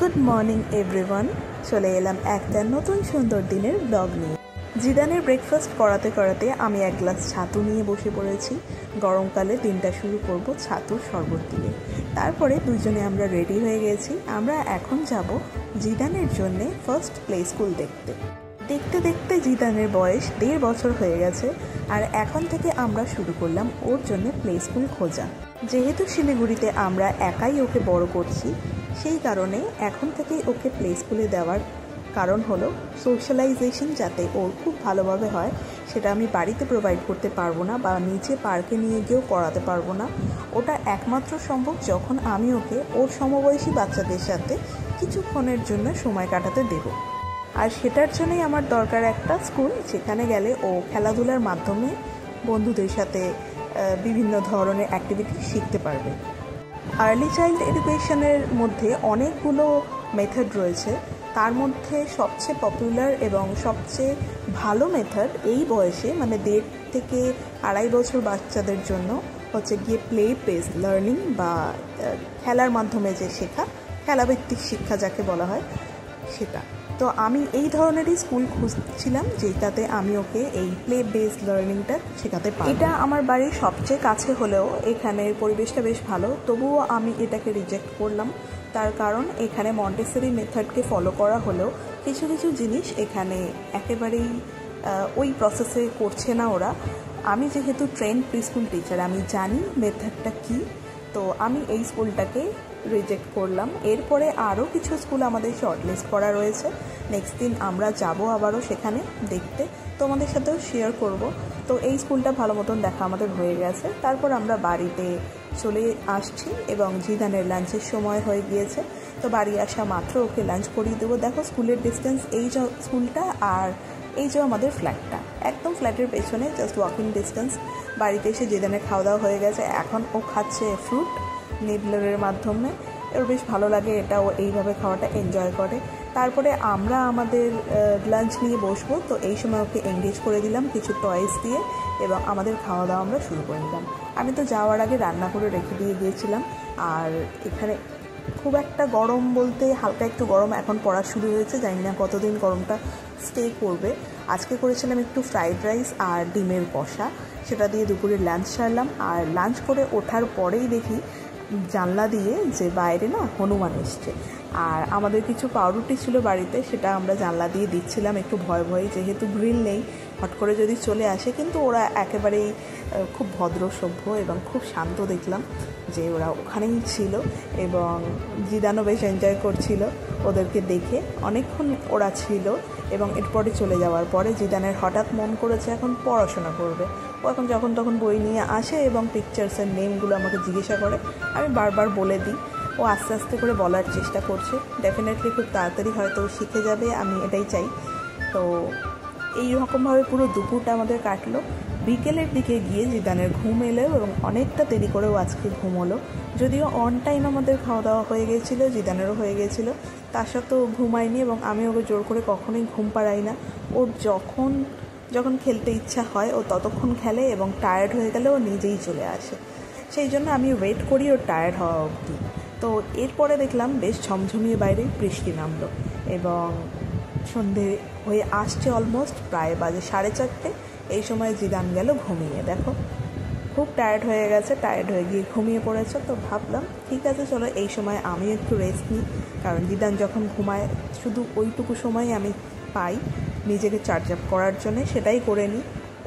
Good morning everyone. চলে এলাম একটা নতুন সুন্দর দিনের ব্লগ নিয়ে। জিদানের ব্রেকফাস্ট করাতে করাতে আমি এক গ্লাস ছাতু নিয়ে বসে পড়েছি। গরমকালে দিনটা শুরু করব ছাতুর শরবত দিয়ে। তারপরে দুজনে আমরা রেডি হয়ে গেছি। আমরা এখন যাব জিদানের জন্যে ফার্স্ট প্লে স্কুল দেখতে। দেখতে দেখতে জিদানের বয়স 1.5 বছর হয়ে গেছে, আর এখন থেকে আমরা শুরু করলাম ওর জন্য প্লে স্কুল খোঁজা। যেহেতু শিলিগুড়িতে আমরা একাই ওকে বড় করছি, সেই কারণে এখন থেকেই ওকে প্লে স্কুলে দেওয়ার কারণ হলো সোশ্যালাইজেশন যাতে ওর খুব ভালোভাবে হয়। সেটা আমি বাড়িতে প্রোভাইড করতে পারবো না, বা নিচে পার্কে নিয়ে গিয়েও করাতে পারবো না। ওটা একমাত্র সম্ভব যখন আমি ওকে ওর সমবয়সী বাচ্চাদের সাথে কিছুক্ষণের জন্য সময় কাটাতে দেব। আর সেটার জন্যই আমার দরকার একটা স্কুল, যেখানে গেলে ও খেলাধুলার মাধ্যমে বন্ধুদের সাথে বিভিন্ন ধরনের অ্যাক্টিভিটি শিখতে পারবে। আর্লি চাইল্ড এডুকেশনের মধ্যে অনেকগুলো মেথড রয়েছে, তার মধ্যে সবচেয়ে পপুলার এবং সবচেয়ে ভালো মেথড এই বয়সে, মানে 1.5 থেকে 2.5 বছর বাচ্চাদের জন্য হচ্ছে গিয়ে প্লে বেসড লার্নিং, বা খেলার মাধ্যমে যে শেখা, খেলাভিত্তিক শিক্ষা যাকে বলা হয় সেটা। তো আমি এই ধরনেরই স্কুল খুঁজছিলাম যেটাতে আমি ওকে এই প্লে বেসড লার্নিংটা শেখাতে পারি। এটা আমার বাড়ির সবচেয়ে কাছে হলেও এখানের পরিবেশটা বেশ ভালো, তবুও আমি এটাকে রিজেক্ট করলাম। তার কারণ এখানে মন্টেসরি মেথডকে ফলো করা হলেও কিছু কিছু জিনিস এখানে একেবারেই ওই প্রসেসে করছে না ওরা। আমি যেহেতু ট্রেন্ড প্রি স্কুল টিচার, আমি জানি মেথডটা কী, তো আমি এই স্কুলটাকে রিজেক্ট করলাম। এরপরে আরও কিছু স্কুল আমাদের শর্টলিস্ট করা রয়েছে। নেক্সট দিন আমরা যাব আবারও সেখানে দেখতে, তোমাদের সাথেও শেয়ার করব। তো এই স্কুলটা ভালো মতন দেখা আমাদের হয়ে গেছে। তারপর আমরা বাড়িতে চলে আসছি এবং জিদানের লাঞ্চের সময় হয়ে গিয়েছে। তো বাড়ি আসা মাত্র ওকে লাঞ্চ করিয়ে দেবো। দেখো স্কুলের ডিস্টেন্স, এই যে স্কুলটা আর এই যে আমাদের ফ্ল্যাটটা, একদম ফ্ল্যাটের পেছনে, জাস্ট ওয়াকিং ডিস্টেন্স। বাড়িতে এসে জিদানের খাওয়া দাওয়া হয়ে গেছে। এখন ও খাচ্ছে ফ্রুট নিবলারের মাধ্যমে। ওর বেশ ভালো লাগে এটা, ও এইভাবে খাওয়াটা এনজয় করে। তারপরে আমরা আমাদের লাঞ্চ নিয়ে বসবো। তো এই সময় ওকে এঙ্গেজ করে দিলাম কিছু টয়েস দিয়ে, এবং আমাদের খাওয়া দাওয়া আমরা শুরু করে দিলাম। আমি তো যাওয়ার আগে রান্না করে রেখে দিয়ে গিয়েছিলাম। আর এখানে খুব একটা গরম বলতে হালকা একটু গরম এখন পড়া শুরু হয়েছে, জানি না কতদিন গরমটা স্টে করবে। আজকে করেছিলাম একটু ফ্রাইড রাইস আর ডিমের কষা, সেটা দিয়ে দুপুরে লাঞ্চ সারলাম। আর লাঞ্চ করে ওঠার পরেই দেখি জানলা দিয়ে যে বাইরে না হনুমান এসছে। আর আমাদের কিছু পাউরুটি ছিল বাড়িতে, সেটা আমরা জানলা দিয়ে দিচ্ছিলাম একটু ভয় ভয়ে, যেহেতু গ্রিল নেই, হট করে যদি চলে আসে। কিন্তু ওরা একেবারেই খুব ভদ্র সভ্য এবং খুব শান্ত, দেখলাম যে ওরা ওখানেই ছিল। এবং জিদানও বেশ এনজয় করছিল ওদেরকে দেখে। অনেকক্ষণ ওরা ছিল, এবং এরপরে চলে যাওয়ার পরে জিদানের হঠাৎ মন করেছে এখন পড়াশোনা করবে। ও এখন যখন তখন বই নিয়ে আসে এবং পিকচার্সের নেমগুলো আমাকে জিজ্ঞাসা করে। আমি বারবার বলে দিই, ও আস্তে আস্তে করে বলার চেষ্টা করছে। ডেফিনেটলি খুব তাড়াতাড়ি হয়তো শিখে যাবে, আমি এটাই চাই। তো এই রকমভাবে পুরো দুপুরটা আমাদের কাটলো। বিকেলের দিকে গিয়ে জিদানের ঘুম এলো, এবং অনেকটা দেরি করেও আজকে ঘুম হলো। যদিও অন টাইম আমাদের খাওয়া দাওয়া হয়ে গিয়েছিলো, জিদানেরও হয়ে গিয়েছিলো, তার সাথেও ঘুমায়নি। এবং আমি ওকে জোর করে কখনোই ঘুম পাড়াই না। ওর যখন খেলতে ইচ্ছা হয় ও ততক্ষণ খেলে, এবং টায়ার্ড হয়ে গেলে ও নিজেই চলে আসে। সেই জন্য আমি ওয়েট করি ওর টায়ার্ড হওয়া অবধি। তো এরপরে দেখলাম বেশ ঝমঝমিয়ে বাইরে বৃষ্টি নামলো, এবং সন্ধে হয়ে আসছে অলমোস্ট, প্রায় বাজে 4:30। এই সময় জিদান গেল ঘুমিয়ে। দেখো খুব টায়ার্ড হয়ে গেছে, টায়ার্ড হয়ে গিয়ে ঘুমিয়ে পড়েছে। তো ভাবলাম ঠিক আছে, চলো এই সময় আমি একটু রেস্ট নিই, কারণ জিদান যখন ঘুমায় শুধু ওইটুকু সময় আমি পাই নিজেকে চার্জ আপ করার জন্যে, সেটাই করে নিই।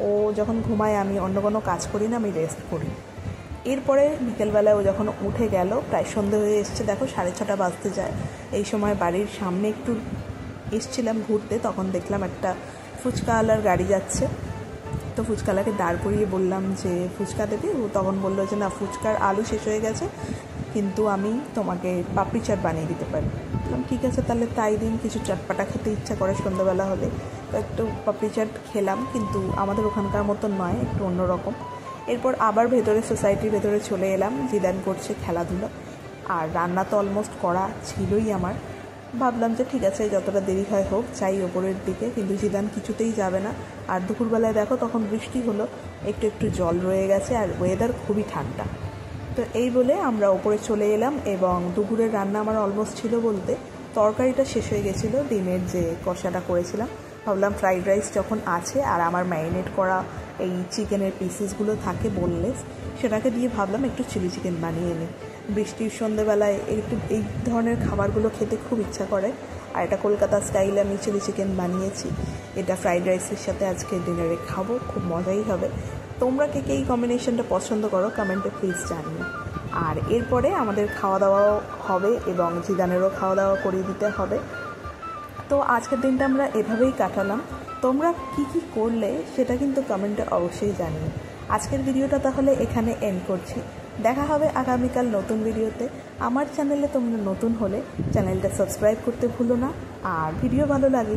ও যখন ঘুমায় আমি অন্য কোনো কাজ করি না, আমি রেস্ট করি। এরপরে বিকেলবেলায় ও যখন উঠে গেল, প্রায় সন্ধে হয়ে এসছে, দেখো 6:30 বাজতে যায়। এই সময় বাড়ির সামনে একটু এসছিলাম ঘুরতে, তখন দেখলাম একটা ফুচকাওয়ালার গাড়ি যাচ্ছে। তো ফুচকাওয়ালাকে দাঁড় করিয়ে বললাম যে ফুচকা দেবে। ও তখন বললো যে না, ফুচকার আলু শেষ হয়ে গেছে, কিন্তু আমি তোমাকে পাপড়ি চাট বানিয়ে দিতে পারি। বললাম ঠিক আছে, তাহলে তাই দিন। কিছু চটপাটা খেতে ইচ্ছা করে সন্ধ্যাবেলা হলে, তো একটু পাপড়ি চাট খেলাম, কিন্তু আমাদের ওখানকার মতন নয়, একটু অন্যরকম। এরপর আবার ভেতরে সোসাইটির ভেতরে চলে এলাম। জিদান করছে খেলাধুলো, আর রান্না তো অলমোস্ট করা ছিলই আমার। ভাবলাম যে ঠিক আছে, যতটা দেরি হয় হোক, চাই ওপরের দিকে। কিন্তু জিদান কিছুতেই যাবে না। আর দুপুরবেলায় দেখো তখন বৃষ্টি হলো, একটু একটু জল রয়ে গেছে, আর ওয়েদার খুবই ঠান্ডা। তো এই বলে আমরা ওপরে চলে এলাম এবং দুপুরের রান্না আমার অলমোস্ট ছিল বলতে তরকারিটা শেষ হয়ে গেছিলো। ডিমের যে কষাটা করেছিলাম, ভাবলাম ফ্রাইড রাইস যখন আছে আর আমার ম্যারিনেট করা এই চিকেনের পিসেসগুলো থাকে বোনলেস, সেটাকে দিয়ে ভাবলাম একটু চিলি চিকেন বানিয়ে নিই। বৃষ্টির সন্ধ্যেবেলায় একটু এই ধরনের খাবারগুলো খেতে খুব ইচ্ছা করে। আর এটা কলকাতা স্টাইলে আমি চিলি চিকেন বানিয়েছি, এটা ফ্রাইড রাইসের সাথে আজকে ডিনারে খাবো, খুব মজাই হবে। তোমরা কে এই কম্বিনেশনটা পছন্দ করো কমেন্টে প্লিজ জানিও। আর এরপরে আমাদের খাওয়া দাওয়াও হবে এবং জিদানেরও খাওয়া দাওয়া করিয়ে দিতে হবে। তো আজকের দিনটা আমরা এভাবেই কাটালাম। তোমরা কি করলে সেটা কিন্তু কমেন্টে অবশ্যই জানিও। আজকের ভিডিওটা তাহলে এখানে এন্ড করছি। দেখা হবে আগামীকাল নতুন ভিডিওতে। আমার চ্যানেলে তোমরা নতুন হলে চ্যানেলটা সাবস্ক্রাইব করতে ভুলো না, আর ভিডিও ভালো লাগলে